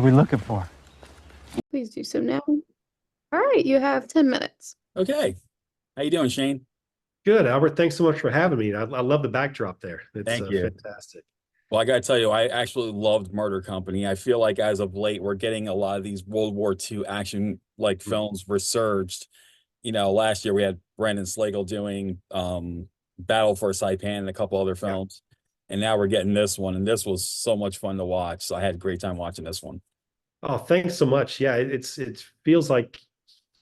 we looking for? Please do so now. All right, you have 10 minutes. Okay. How you doing, Shane? Good, Albert. Thanks so much for having me. I love the backdrop there. It's Thank you. fantastic. Well, I got to tell you, I actually loved Murder Company. I feel like as of late, we're getting a lot of these World War II action like films resurged. Last year we had Brandon Slagle doing Battle for Saipan and a couple other films. And now we're getting this one, and this was so much fun to watch. So I had a great time watching this one. Oh, thanks so much. Yeah, it feels like,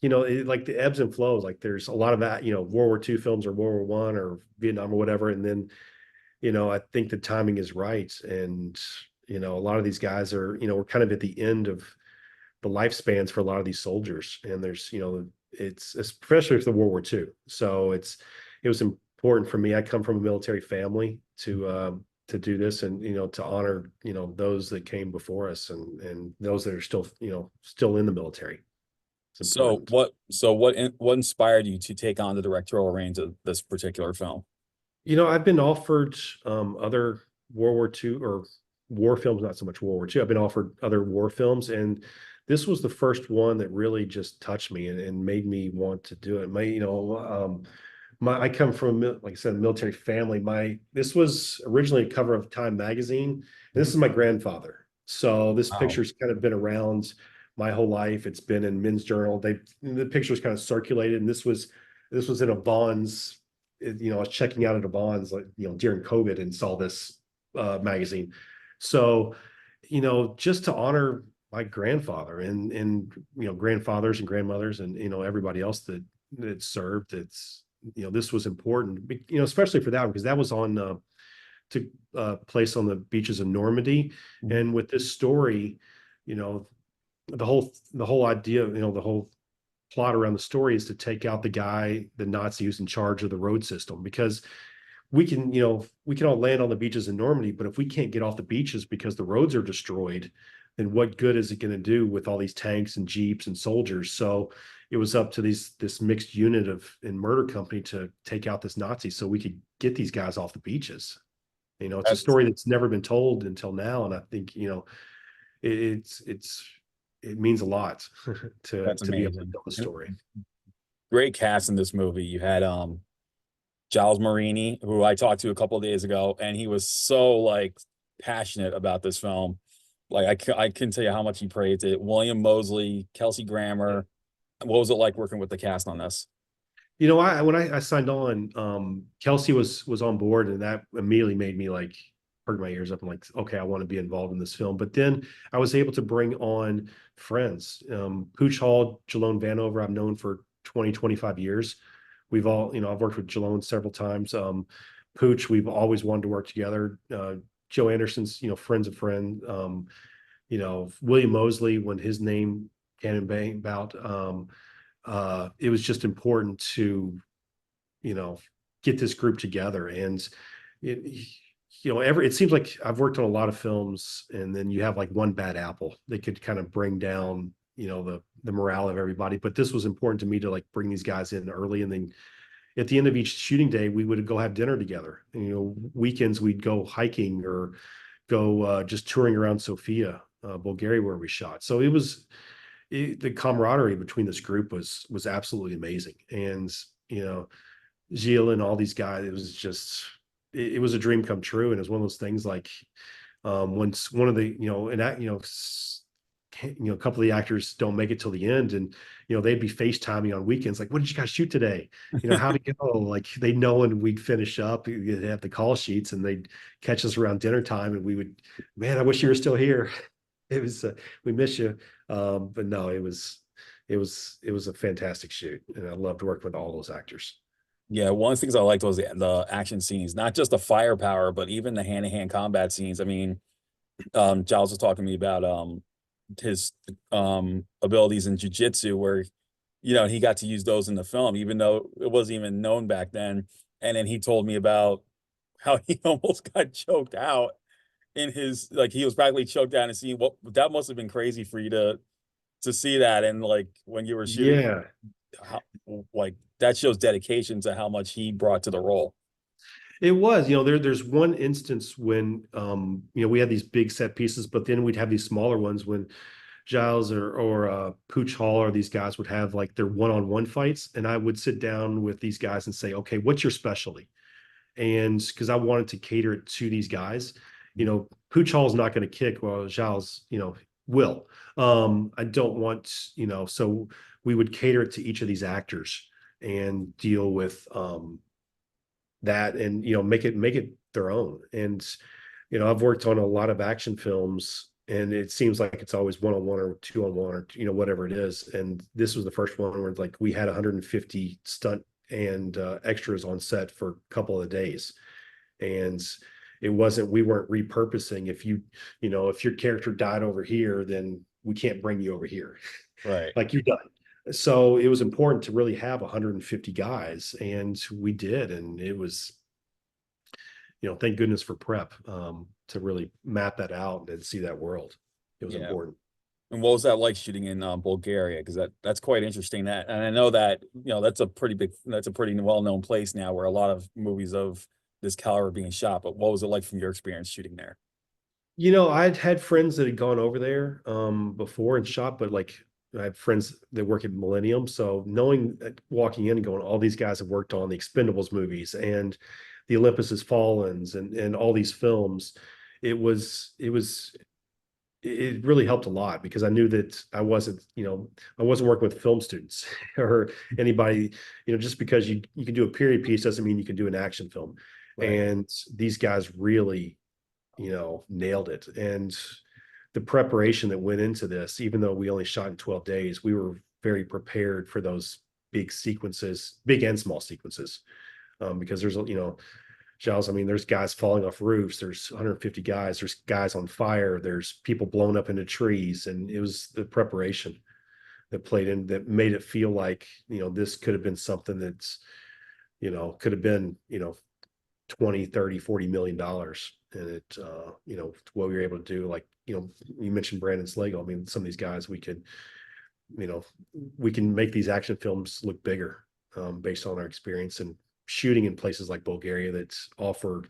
like the ebbs and flows. Like there's a lot of that, World War II films or World War I or Vietnam or whatever. And then, I think the timing is right. And, a lot of these guys are, we're kind of at the end of the lifespans for a lot of these soldiers. And there's, it's especially for the World War II. So it was important for me. I come from a military family to do this and, to honor, those that came before us and those that are still, still in the military. So what inspired you to take on the directorial reins of this particular film? I've been offered other World War II or war films, not so much World War II. I've been offered other war films, and this was the first one that really just touched me and made me want to do it. I come from, like I said, a military family. This was originally a cover of Time magazine, and this is my grandfather. So this picture's kind of been around my whole life. It's been in Men's Journal. The picture was kind of circulated, and this was in a Bonds. I was checking out at a Bonds, like during COVID, and saw this magazine. So, just to honor my grandfather and grandfathers and grandmothers and everybody else that served. This was important, especially for that one, because that was on place on the beaches of Normandy. Mm-hmm. And with this story, the whole idea, the whole plot around the story is to take out the Nazi who's in charge of the road system, because we can all land on the beaches in Normandy, but if we can't get off the beaches because the roads are destroyed, then what good is it going to do with all these tanks and jeeps and soldiers? So it was up to this mixed unit in Murder Company to take out this Nazi so we could get these guys off the beaches. It's a story that's never been told until now, and I think it means a lot to be able to tell the story. Great cast in this movie. You had Gilles Marini, who I talked to a couple of days ago, and he was so passionate about this film. I couldn't tell you how much he praised it. William Moseley, Kelsey Grammer. What was it like working with the cast on this? When I signed on, Kelsey was on board, and that immediately made me perk my ears up and okay, I want to be involved in this film. But then I was able to bring on friends. Pooch Hall, Jalone Vanover, I've known for 25 years. We've all, I've worked with Jalone several times. Pooch, we've always wanted to work together. Joe Anderson's, friend's a friend. William Moseley, when his name came about, it was just important to, get this group together. And it seems like I've worked on a lot of films, and then you have one bad apple that could kind of bring down, the morale of everybody. But this was important to me to bring these guys in early, and then at the end of each shooting day, we would go have dinner together. Weekends we'd go hiking or go just touring around Sofia, Bulgaria, where we shot. So the camaraderie between this group was absolutely amazing. And Gilles and all these guys, it was just it was a dream come true. And it was one of those things once one of the a couple of the actors don't make it till the end, and they'd be FaceTiming on weekends what did you guys shoot today, how'd it go? They know when we'd finish up, they'd have the call sheets, and they'd catch us around dinner time, and we would, man, I wish you were still here. It was we miss you. But no, it was a fantastic shoot, and I loved working with all those actors. Yeah, one of the things I liked was the action scenes, not just the firepower, but even the hand-to-hand combat scenes. I mean, Giles was talking to me about his abilities in jiu-jitsu, where he got to use those in the film, even though it wasn't even known back then. And then he told me about how he almost got choked out in his, he was practically choked out in a scene. What that must have been crazy for you to see that, and when you were shooting. Yeah, how, that shows dedication to how much he brought to the role. It was, you know, there's one instance when, you know, we had these big set pieces, but then we'd have these smaller ones when Giles or Pooch Hall or these guys would have like their one-on-one fights. And I would sit down with these guys and say, okay, what's your specialty? And because I wanted to cater it to these guys, you know, Pooch Hall's not going to kick while Giles, you know, will. I don't want, you know, so we would cater it to each of these actors and deal with that and, you know, make it their own. And, you know, I've worked on a lot of action films and it seems like it's always one-on-one or two-on-one or, you know, whatever it is. And this was the first one where like we had 150 stunt and extras on set for a couple of days. And it wasn't, we weren't repurposing. If you know, if your character died over here, then we can't bring you over here. Right. Like you're done. So it was important to really have 150 guys, and we did. And it was, you know, thank goodness for prep to really map that out and see that world. It was Yeah. important. And what was that like shooting in Bulgaria? Because that's quite interesting. That, and I know that, you know, that's a pretty well-known place now where a lot of movies of this caliber are being shot. But what was it like from your experience shooting there? You know, I'd had friends that had gone over there before and shot, but like I have friends that work at Millennium. So knowing walking in and going, all these guys have worked on the Expendables movies and the Olympus Has Fallens and all these films, it really helped a lot because I knew that I wasn't, you know, I wasn't working with film students or anybody, you know, just because you can do a period piece doesn't mean you can do an action film. Right. And these guys really, you know, nailed it. And the preparation that went into this, even though we only shot in 12 days, we were very prepared for those big sequences, big and small sequences. Because there's, you know, Giles, I mean, there's guys falling off roofs, there's 150 guys, there's guys on fire, there's people blown up into trees. And it was the preparation that played in that made it feel like, you know, this could have been something that's, you know, could have been, you know, 20, 30, 40 million dollars. And it, you know, what we were able to do, like, you know, you mentioned Brandon Slagle. I mean, some of these guys we could, you know, we can make these action films look bigger based on our experience and shooting in places like Bulgaria that's offered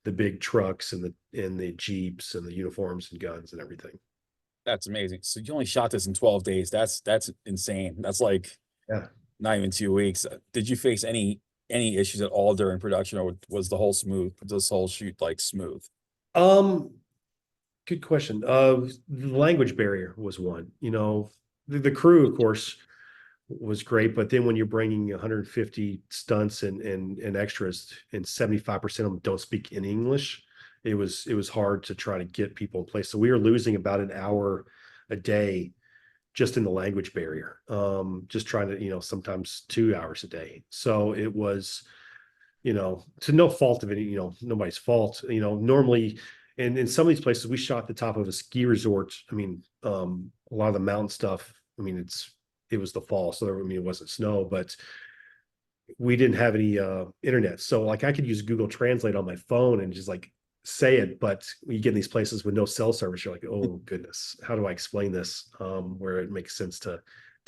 the big trucks and the Jeeps and the uniforms and guns and everything. That's amazing. So you only shot this in 12 days. That's insane. That's like, Yeah. not even 2 weeks. Did you face any issues at all during production, or was this whole shoot like smooth? Good question. The language barrier was one. You know, the crew, of course, was great, but then when you're bringing 150 stunts and extras, and 75% of them don't speak in English, it was hard to try to get people in place. So we were losing about an hour a day just in the language barrier. Just trying to, you know, sometimes 2 hours a day. So it was, you know, to no fault of any, you know, nobody's fault. You know, normally in some of these places we shot the top of a ski resort. I mean, a lot of the mountain stuff, I mean, it was the fall, so I mean it wasn't snow, but we didn't have any internet. So like I could use Google Translate on my phone and just like say it, but when you get in these places with no cell service, you're like, oh goodness, how do I explain this where it makes sense to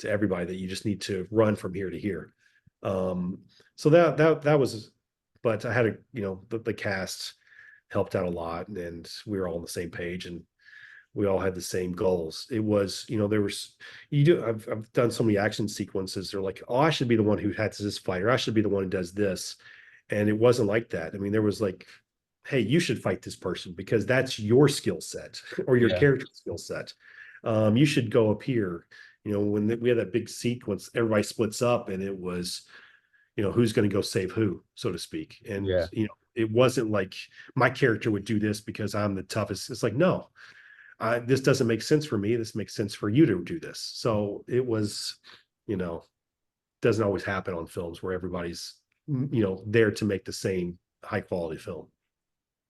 everybody that you just need to run from here to here. So that was, but I had a, you know, the cast helped out a lot and we were all on the same page and we all had the same goals. It was, you know, I've done so many action sequences. They're like, oh, I should be the one who has this fight, or I should be the one who does this. And it wasn't like that. I mean, there was like, hey, you should fight this person because that's your skill set or your character skill set. You should go up here. You know, when we had that big sequence, everybody splits up and it was, you know, who's going to go save who, so to speak. And, you know, it wasn't like my character would do this because I'm the toughest. It's like, no, this doesn't make sense for me. This makes sense for you to do this. So it was, you know, doesn't always happen on films where everybody's, you know, there to make the same high quality film.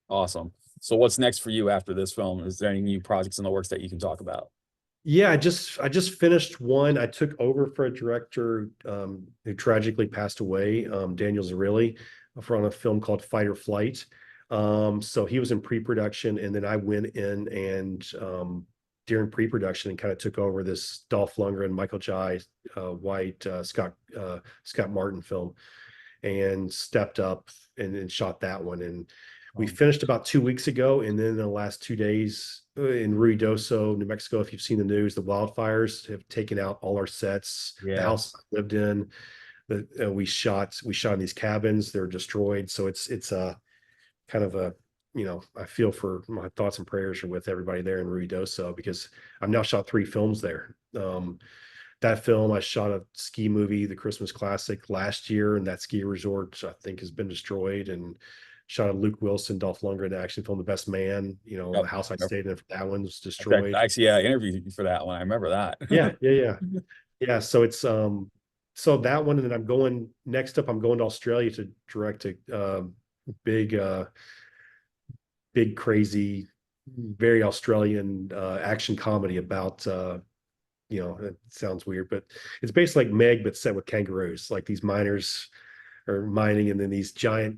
Awesome. So what's next for you after this film? Is there any new projects in the works that you can talk about? Yeah, I just finished one. I took over for a director who tragically passed away, Daniel Zarilli, on a film called Fight or Flight. So he was in pre-production, and then I went in and during pre-production and kind of took over this Dolph Lundgren, Michael Jai, White, Scott Martin film. and stepped up and shot that one. And we finished about 2 weeks ago. And then in the last 2 days in Ruidoso, New Mexico, if you've seen the news, the wildfires have taken out all our sets. The house I lived in, that we shot in these cabins, they're destroyed. So it's a kind of a, I feel for my thoughts and prayers are with everybody there in Ruidoso, because I've now shot 3 films there. That film, I shot a ski movie, the Christmas classic, last year, and that ski resort I think has been destroyed, and shot a Luke Wilson, Dolph Lundgren action film, The Best Man. The house I stayed in for that one was destroyed. Actually, yeah, I interviewed you for that one. I remember that. Yeah. So it's so that one, and then I'm going to Australia to direct a big crazy, very Australian action comedy about it sounds weird, but it's basically like Meg, but set with kangaroos. Like these miners are mining, and then these giant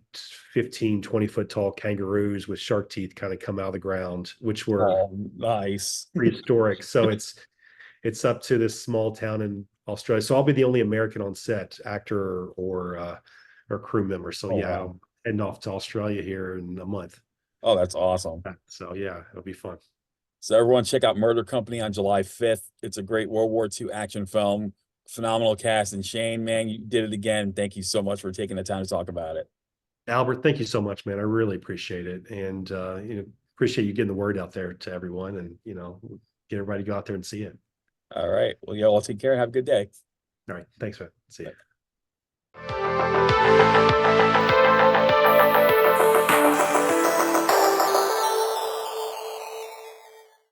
15-20 foot tall kangaroos with shark teeth kind of come out of the ground, which were nice, prehistoric. So it's up to this small town in Australia. So I'll be the only American on set, actor or crew member. So wow. I'm heading off to Australia here in a month. Oh, that's awesome. So yeah, it'll be fun. So everyone check out Murder Company on July 5th. It's a great World War II action film. Phenomenal cast. And Shane, man, you did it again. Thank you so much for taking the time to talk about it. Albert, thank you so much, man. I really appreciate it. And appreciate you getting the word out there to everyone, and get everybody to go out there and see it. All right. Well, y'all take care. Have a good day. All right. Thanks, man. See ya.